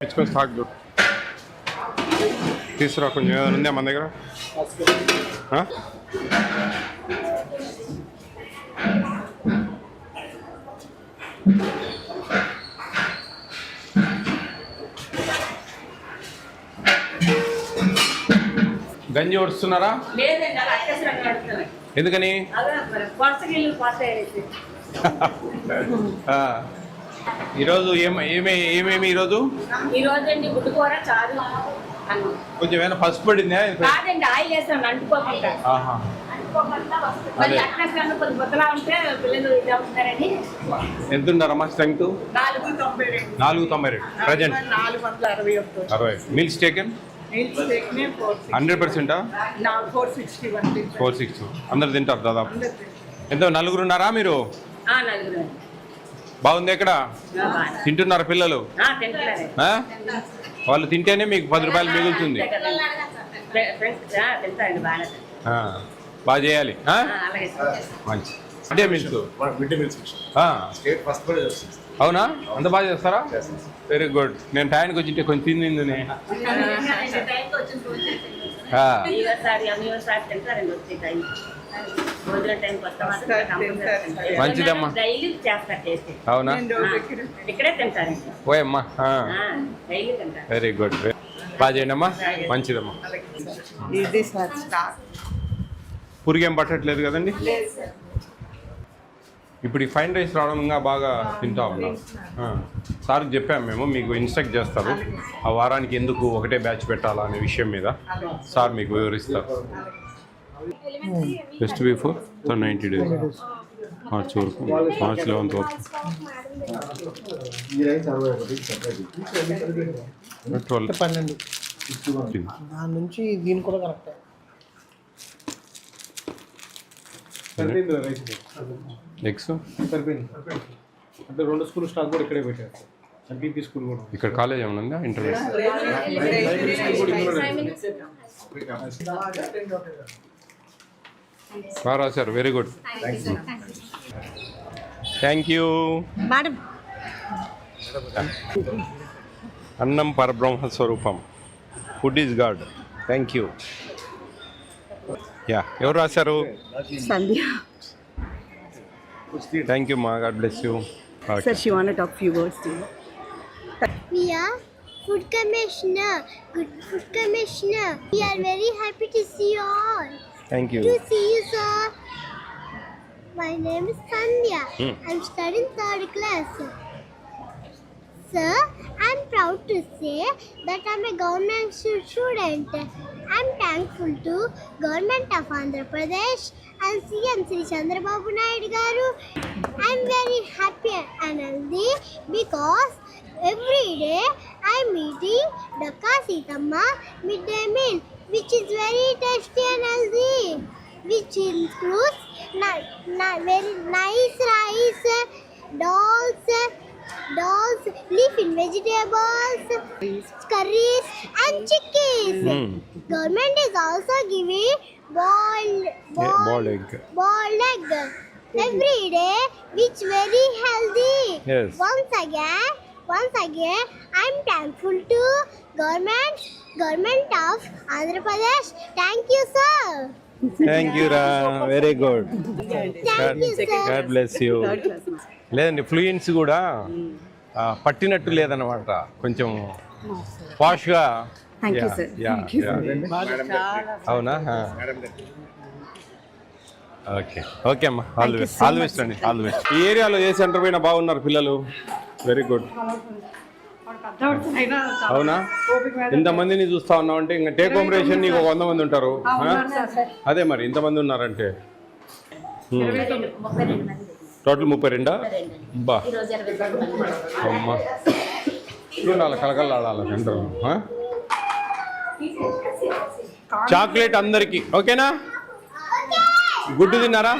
తెచ్చుకొని స్టాక్ తీసుకురా కొంచెం ఏదైనా ఉందా మన దగ్గర గంజి వస్తున్నారా ఎందుకని ఈరోజు ఏమేమి ఈరోజు కొంచెం ఏమైనా పసుపు పడిందా ఎంత ఉన్నారమ్మా స్ట్రెంగ్త్ 492 ప్రజెంట్ 460 మీల్స్ టేకెన్ 100%? 460 అందరు తింటారు దాదాపు. ఎంతో నలుగురు ఉన్నారా మీరు? బాగుంది. ఎక్కడ తింటున్నారు పిల్లలు? వాళ్ళు తింటేనే మీకు 10 రూపాయలు మిగులుతుంది. బాగా చేయాలి. మంచి అవునా? అంత బాగా చేస్తారా? Very good. నేను టైంకి వచ్చింటే కొంచెం తింది. మంచిదమ్మా. అవునా? ఓయమ్మా వెరీ గుడ్. బాగా చేయండి అమ్మా. మంచిదమ్మా. పురిగేం పట్టట్లేదు కదండి? ఇప్పుడు ఈ ఫైన్ రైస్ రావడంగా బాగా తింటా ఉన్నాం. సార్కి చెప్పాము మేము, మీకు ఇన్స్ట్రక్ట్ చేస్తారు ఆ వారానికి ఎందుకు ఒకటే బ్యాచ్ పెట్టాలా అనే విషయం మీద. సార్ మీకు వివరిస్తారు. జస్ట్ బిఫోర్ 90 days మార్చ్ వరకు, మార్చ్ 11th వరకు. నుంచి దీని కూడా కరెక్ట్. ఎగ్స్ సరిపోయింది అంటే 2 స్కూల్ స్టాక్ కూడా ఇక్కడే పెట్టారు. బీపీ స్కూల్ కూడా ఇక్కడ కాలేజ్ ఏమైనా ఉందా? ఇంటర్వ్యూ బాగా రాశారు. Very good. Thank you madam. అన్నం పరబ్రహ్మ స్వరూపం. Food is God. Thank you. Yeah, ఎవరు రాశారు? సంధ్య. Thank you, ma. God bless you. Okay. Sir, she want to talk few words to you. We are food commissioner. Good food commissioner. We are very happy to see you all. Thank you. To see you, sir. My name is Sandhya. I'm studying 3rd class. Sir, I'm proud to say that I'm a government student. I'm thankful to Government of Andhra Pradesh and CM Sri Chandrababu Naidu garu. I'm very happy and healthy because every day I'm eating Dakka Sitamma midday meal, which is very tasty and healthy, which includes very nice rice, dolls, leaf in vegetables, curries and chickens. Government is also giving boiled egg every day, which very healthy. Yes. Once again, I'm thankful to government of Andhra Pradesh. Thank you, sir. Thank you, Ra. Very good. Thank you, sir. God bless you. లేదండి, fluency కూడా పట్టినట్టు లేదన్నమాట. కొంచెం పాష్గా. అవునా? Okay okay అమ్మా. All the best. All the best అండి. All the best. ఈ ఏరియాలో ఏ సెంటర్ పోయినా బాగున్నారు పిల్లలు. Very good. అవునా? ఇంతమందిని చూస్తా ఉన్నావు అంటే ఇంకా టేక్ హోమ్ రేషన్ నీకు 100 మంది ఉంటారు. అదే మరి ఇంతమంది ఉన్నారంటే టోటల్ 32. బా అమ్మా, ఉండాలి కలకలాడాలి సెంటర్. చాక్లెట్ అందరికి ఓకేనా? గుడ్డు తిన్నారా?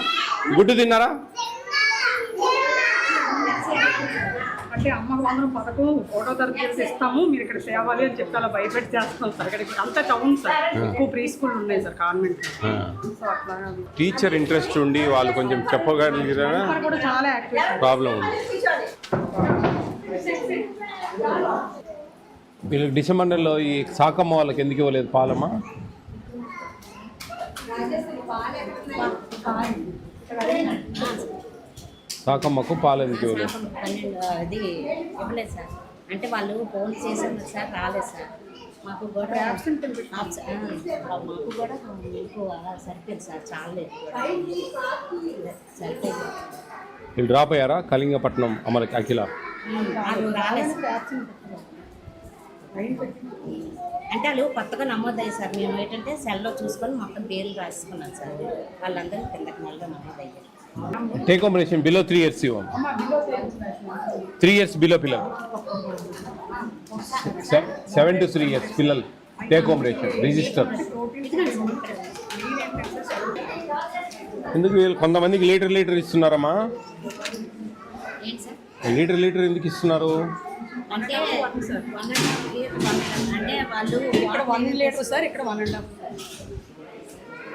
అంటే అమ్మ వందనం పథకం 1వ తరగతి ఇస్తాము, మీరు ఇక్కడ సేవాలి అని చెప్పి అలా భయపెట్టి చేస్తాం సార్. ఇక్కడ అంతా టౌన్ సార్, ఎక్కువ ప్రీ స్కూల్ ఉన్నాయి సార్ కాన్వెంట్. సో అట్లా టీచర్ ఇంట్రెస్ట్ ఉండి వాళ్ళు కొంచెం చెప్పగలిగినా కూడా చాలా యాక్టివ్ ప్రాబ్లం ఉంది. వీళ్ళకి డిసెంబర్ నెలలో ఈ సాకమ్మ వాళ్ళకి ఎందుకు ఇవ్వలేదు పాలమ్మా? సాకమ్మకు పాలు ఎందుకు ఇవ్వలేదు? 12 అది ఇవ్వలేదు సార్. అంటే వాళ్ళు ఫోన్ చేశారు సార్, రాలేదు సార్. మాకు కూడా మాకు కూడా ఎక్కువ సరిపోయింది సార్, చాలేదు సరిపోయింది. వీళ్ళు డ్రాప్ అయ్యారా? కళింగపట్నం అమలకి అఖిల వాళ్ళు రాలేదు సార్. అంటే వాళ్ళు కొత్తగా నమోదయ్యారు సార్. మేము ఏంటంటే సెల్లో చూసుకొని మొత్తం పేర్లు రాసుకున్నాం సార్. వాళ్ళందరూ కిందకి నెలలో నమోదయ్యారు. Take home ration below 3 years ఇవ్వం. 3 years బిలో పిల్లలు 7 to 3 years పిల్లలు టేక్ హోమ్ రేషన్ రిజిస్టర్. ఎందుకు వీళ్ళు కొంతమందికి లీటర్ ఇస్తున్నారమ్మా? ఏంటి సార్? లీటర్ ఎందుకు ఇస్తున్నారు? అంటే 1.5 years అంటే వాళ్ళు ఇక్కడ 1 లీటర్ సార్, ఇక్కడ 1.5.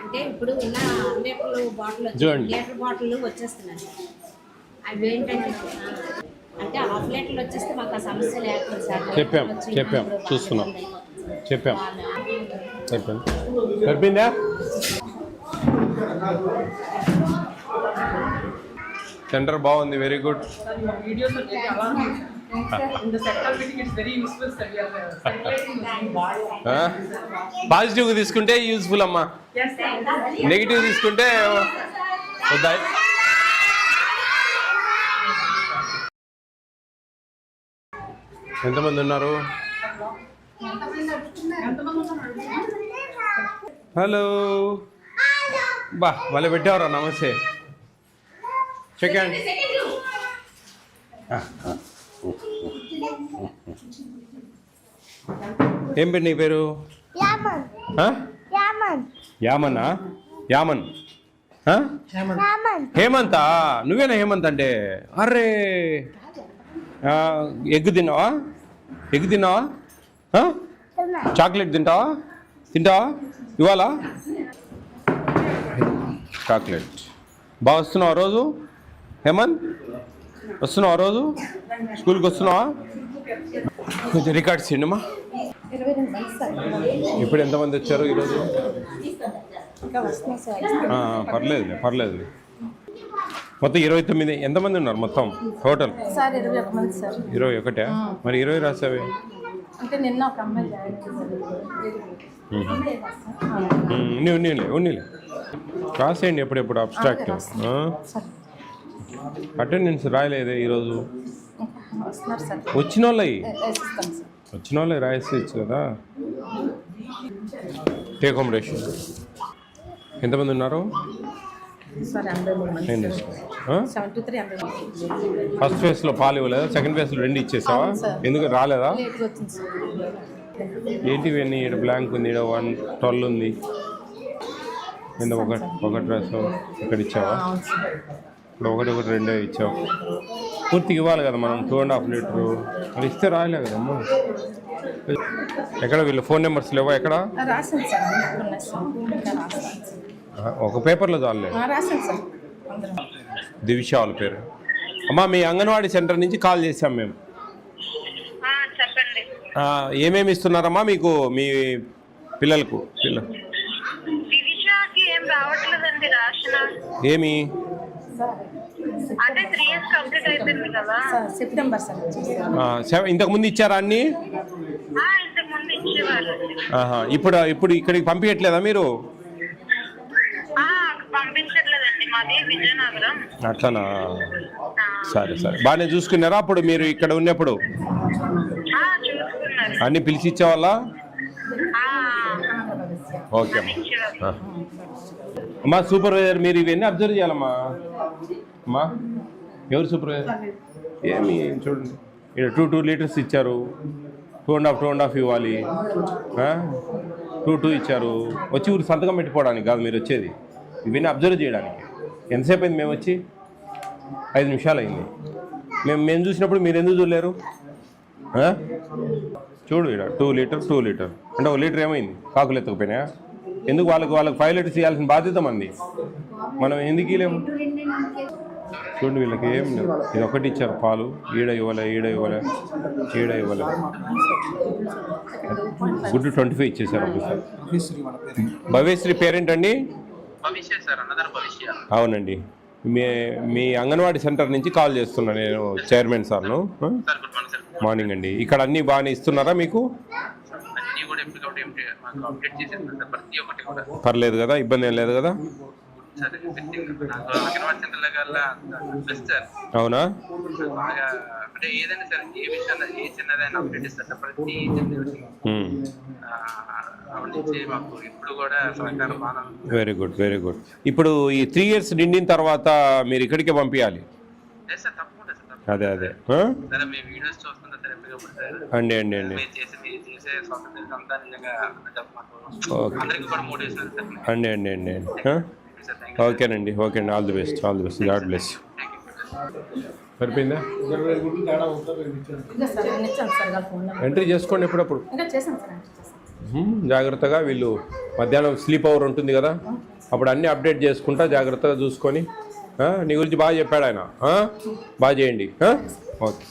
అంటే ఇప్పుడు ఉన్న లీటర్లు బాటిల్ చూడండి. లీటర్ బాటిల్ వచ్చేస్తున్నాయి సార్. అవి ఏంటంటే అంటే హాఫ్ లీటర్లు వచ్చేస్తే మాకు ఆ సమస్య లేకపోతే సార్. చెప్పాం చూస్తున్నాం చెప్పాం సరిపోయిందా? సెంటర్ బాగుంది, వెరీ గుడ్. వీడియోస్ వచ్చేది అలా in the sector meeting it's very useful sir. We are circulating. పాజిటివ్గా తీసుకుంటే యూజ్ఫుల్ అమ్మా, Yes sir. నెగిటివ్ తీసుకుంటే వద్దా? ఎంతమంది ఉన్నారు? హలో బా వాళ్ళే పెట్టేవారా? నమస్తే, సెకండ్. ఏం పేరు నీ పేరు? యామన్ ఆ? యామన్ యామన్నా? యామన్ ఆ? యామన్ హేమంతా? నువ్వేనా హేమంత్ అంటే? అరే ఎగ్ తిన్నావా? ఆ? చాక్లెట్ తింటావా ఇవాళ? చాక్లెట్. బాగా వస్తున్నావా రోజు? హేమంత్ వస్తున్నావా రోజు? స్కూల్కి వస్తున్నావా? కొంచెం రికార్డ్స్ చేయండిమ్మా. ఇప్పుడు ఎంతమంది వచ్చారు ఈరోజు? పర్లేదు. మొత్తం 29. ఎంతమంది ఉన్నారు మొత్తం టోటల్? సార్ 21 మంది సార్. 21? మరి 20 రాసావే? అంటే నిన్న ఒక అమ్మాయి ఉన్నీలే రాసేయండి ఎప్పుడెప్పుడు అబ్స్ట్రాక్ట్. అటెండెన్స్ రాయలేదే ఈరోజు? వస్తున్నారు సార్. వచ్చిన సార్ వాళ్ళే రాసేయచ్చు కదా. టేక్ హోమ్ రేషన్ ఎంతమంది ఉన్నారు? సార్ 83 మంది. నేను 73 83. ఫస్ట్ ఫేజ్లో పాలు ఇవ్వలేదా? సెకండ్ ఫేజ్లో 2 ఇచ్చేసావా? ఎందుకు రాలేదా? లేట్గా వచ్చింది సార్. ఏంటివి అన్నీ? ఇక్కడ బ్లాంక్ ఉంది, ఇక్కడ 112 ఉంది. కింద ఒకటి రాసావు, ఇక్కడ ఇచ్చావా? అవును సార్. ఇప్పుడు 1 2 ఇచ్చావు. పూర్తిగా ఇవ్వాలి కదా మనం 2.5 లీటరు. అది ఇస్తే రాయలే కదమ్మా. ఎక్కడ వీళ్ళు ఫోన్ నెంబర్స్ లేవా? ఎక్కడ రాశాను సార్. ఉన్నాయి సార్. ఇంకా రాశాను సార్. ఒక పేపర్లో చాలే. రాశాను సార్. అందరం దివిష వాళ్ళ పేరు. అమ్మా మీ అంగన్వాడీ సెంటర్ నుంచి కాల్ చేసాం మేము. చెప్పండి. ఏమేమి ఇస్తున్నారమ్మా మీకు మీ పిల్లలకు? దివిషాకి ఏం రావట్లేదండి రేషన్. ఏమి? అంటే 3 years కంప్లీట్ అయిపోయింది కదా సార్. సెప్టెంబర్ సార్ వచ్చేసారు. ఇంతకుముందు ఇచ్చారా అన్నీ? ఇంతకు ముందు ఇచ్చేవారు. ఇప్పుడు ఇక్కడికి పంపించట్లేదా మీరు? పంపించట్లేదండి, మాది విజయనగరం. అట్లనా? సరే బాగానే చూసుకున్నారా అప్పుడు మీరు ఇక్కడ ఉన్నప్పుడు? చూసుకున్నారు. అన్నీ పిలిచి ఇచ్చేవాళ్ళ? ఓకే అమ్మా. సూపర్వైజర్ మీరు ఇవన్నీ అబ్జర్వ్ చేయాలమ్మా. అమ్మా ఎవరు సూపర్వైజర్? ఏమి చూడండి, ఇక్కడ 2 లీటర్స్ ఇచ్చారు. 2.5 ఇవ్వాలి. 2 ఇచ్చారు. వచ్చి ఊరు సంతకం పెట్టిపోవడానికి కాదు మీరు వచ్చేది, ఇవన్నీ అబ్జర్వ్ చేయడానికి. ఎంతసేపు అయింది మేము వచ్చి? 5 నిమిషాలు అయింది. మేము చూసినప్పుడు మీరు ఎందుకు చూడలేరు? చూడు ఇక్కడ 2 లీటర్ అంటే 1 లీటర్ ఏమైంది? కాకులు ఎత్తుకుపోయినా? ఎందుకు వాళ్ళకి 5 లీటర్స్ ఇవ్వాల్సిన బాధ్యత మంది. మనం ఎందుకు ఇవ్వలేము? చూడండి వీళ్ళకి ఏం లేదు. ఇది ఒకటి ఇచ్చారు పాలు, ఈడ ఇవ్వలే. గుడ్డు 25 ఇచ్చేసారు ఒకసారి. భవ్యశ్రీ పేరెంట్ అండి? భవిష్య సార్, అన్నదాన భవిష్య. అవునండి. మీ అంగన్వాడీ సెంటర్ నుంచి కాల్ చేస్తున్నా నేను, చైర్మన్ సార్ను. Sir good morning sir. Morning అండి. ఇక్కడ అన్నీ బాగానే ఇస్తున్నారా మీకు? అన్నీ కూడా ఎప్పటికప్పుడు మాకు అప్డేట్ చేసేస్తాను సార్, ప్రతి ఒక్కటి కూడా. పర్లేదు కదా, ఇబ్బంది ఏం లేదు కదా? సార్ నాకు అంగన్వాడీ సెంటర్ల కల్లా బెస్ట్ సార్. అవునా? బాగా అంటే ఏదైనా సార్, ఏ విషయాన్ని ఏ చిన్నదైనా అప్డేట్ ఇస్తారు సార్, ప్రతి చిన్నది. నుంచి మాకు ఇప్పుడు కూడా సహకారం బాగా. Very good. ఇప్పుడు ఈ 3 years నిండిన తర్వాత మీరు ఇక్కడికే పంపించాలి. లేదు సార్, తప్పకుండా సార్. అదే సరే, మీ వీడియోస్ చూస్తుందా సార్ ఎప్పటికప్పుడు సార్? అండి. మీరు చేసే స్వాతంత్రం అంతా నిజంగా మాకు ఓకే. అందరికీ కూడా మోటివేషన్ సార్. అండి. ఓకేనండి. All the best. God bless. సరిపోయిందా? తేడా ఉంటుంది ఇచ్చారు. ఇంకా సార్ నేను ఇచ్చాను సార్ వాళ్ళ ఫోన్ నెంబర్. ఎంట్రీ చేసుకోండి ఎప్పుడప్పుడు. ఇంకా చేశాను సార్, ఎంటర్ చేశాను. జాగ్రత్తగా వీళ్ళు మధ్యాహ్నం స్లీప్ అవర్ ఉంటుంది కదా, అప్పుడు అన్నీ అప్డేట్ చేసుకుంటా జాగ్రత్తగా చూసుకొని. నీ గురించి బాగా చెప్పాడు ఆయన. బాగా చేయండి. ఓకే.